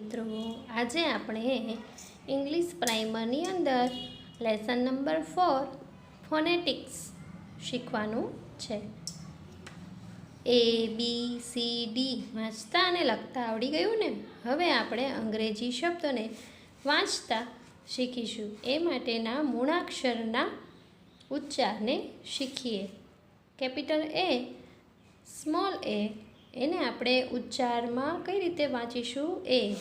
મિત્રો, આજે આપણે ઇંગ્લિશ પ્રાઇમરની અંદર લેસન નંબર 4 ફોનેટિક્સ શીખવાનું છે. એ બી સી ડી વાંચતા અને લખતા આવડી ગયું ને? હવે આપણે અંગ્રેજી શબ્દોને વાંચતા શીખીશું. એ માટેના મૂળાક્ષરના ઉચ્ચારને શીખીએ. કેપિટલ એ, સ્મોલ એ, એને આપણે ઉચ્ચારમાં કઈ રીતે વાંચીશું? એ.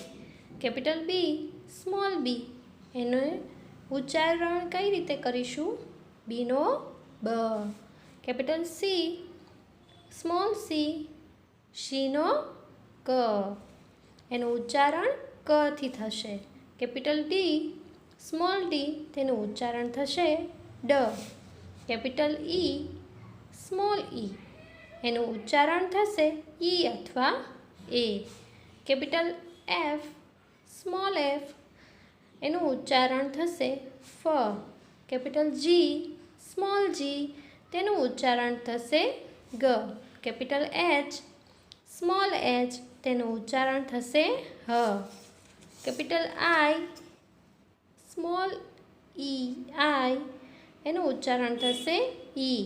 કેપિટલ બી, સ્મોલ બી, એનું ઉચ્ચારણ કઈ રીતે કરીશું? બીનો બ. કેપિટલ સી, સ્મોલ સી, શીનો ક, એનું ઉચ્ચારણ કથી થશે. કેપિટલ ડી, સ્મોલ ડી, તેનું ઉચ્ચારણ થશે ડ. કેપિટલ ઈ, સ્મોલ ઈ, એનું ઉચ્ચારણ થશે ઈ અથવા એ. કેપિટલ એફ, સ્મોલ એફ, એનું ઉચ્ચારણ થશે ફ. કેપિટલ જી, સ્મોલ જી, તેનું ઉચ્ચારણ થશે ગ. કેપિટલ એચ, સ્મોલ એચ, તેનું ઉચ્ચારણ થશે હ. કેપિટલ આઈ, સ્મોલ ઈ આઈ, એનું ઉચ્ચારણ થશે ઈ.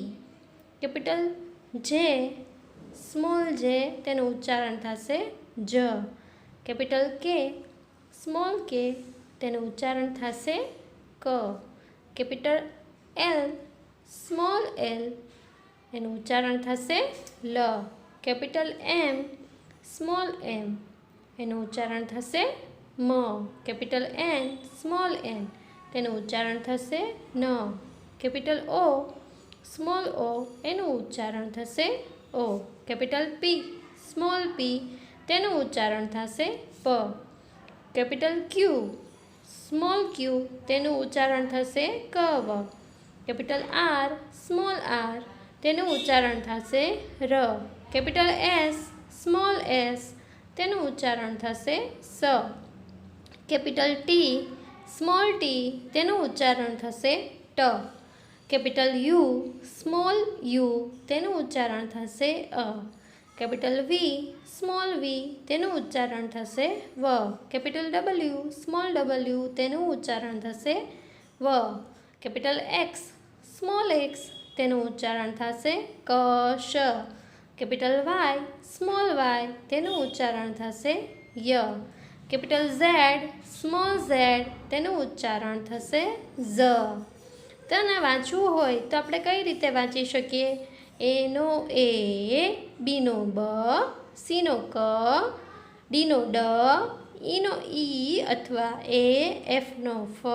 કેપિટલ જે, સ્મોલ જે, તેનું ઉચ્ચારણ થશે જ. કેપિટલ કે, સ્મોલ કે, તેનું ઉચ્ચારણ થશે ક. કેપિટલ એલ, સ્મોલ એલ, એનું ઉચ્ચારણ થશે લ. કેપિટલ એમ, સ્મોલ એમ, એનું ઉચ્ચારણ થશે મ. કેપિટલ એન, સ્મોલ એન, તેનું ઉચ્ચારણ થશે ન. કેપિટલ ઓ, સ્મોલ ઓ, એનું ઉચ્ચારણ થશે ઓ. કેપિટલ પી, સ્મોલ પી, તેનું ઉચ્ચારણ થશે પ. કેપિટલ ક્યુ, સ્મોલ ક્યુ, તેનું ઉચ્ચારણ થશે કવ. કેપિટલ આર, સ્મોલ આર, તેનું ઉચ્ચારણ થશે ર. કેપિટલ એસ, સ્મોલ એસ, તેનું ઉચ્ચારણ થશે સ. કેપિટલ ટી, સ્મોલ ટી, તેનું ઉચ્ચારણ થશે ટ. કેપિટલ યુ, સ્મોલ યુ, તેનું ઉચ્ચારણ થશે અ. કેપિટલ વી, સ્મોલ વી, તેનું ઉચ્ચારણ થશે વ. કેપિટલ ડબલ્યુ, સ્મોલ ડબલ્યુ, તેનું ઉચ્ચારણ થશે વ. કેપિટલ એક્સ, સ્મોલ એક્સ, તેનું ઉચ્ચારણ થશે ક શ. કેપિટલ વાય, સ્મોલ વાય, તેનું ઉચ્ચારણ થશે ય. કેપિટલ ઝેડ, સ્મોલ ઝેડ, તેનું ઉચ્ચારણ થશે ઝ. તને વાંચવું હોય તો આપણે કઈ રીતે વાંચી શકીએ? એનો એ, બીનો બ, સીનો ક, ડીનો ડ, ઈનો ઈ અથવા એ, એફનો ફ,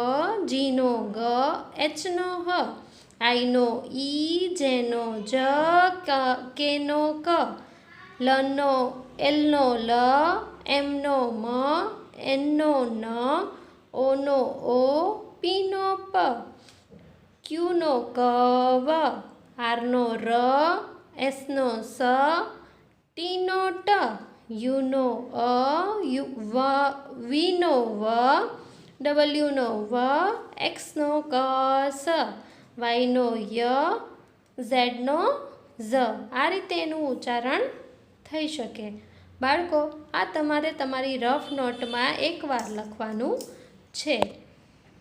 જીનો ગ, એચનો હ, આઈનો ઈ, જેનો જ, કેનો ક, લનો એલનો લ, એમનો મ, એનનો ન, ઓનો ઓ, પીનો પ, ક્યુનો ક વ, આરનો ર, એસનો સ, ટીનો ટ, યુનો અ, વીનો વ, ડબલ્યુનો વ, એક્સનો ક સ, વાયનો ય, ઝેડનો ઝ. આ રીતે એનું ઉચ્ચારણ થઈ શકે. બાળકો, આ તમારે તમારી રફ નોટમાં એકવાર લખવાનું છે.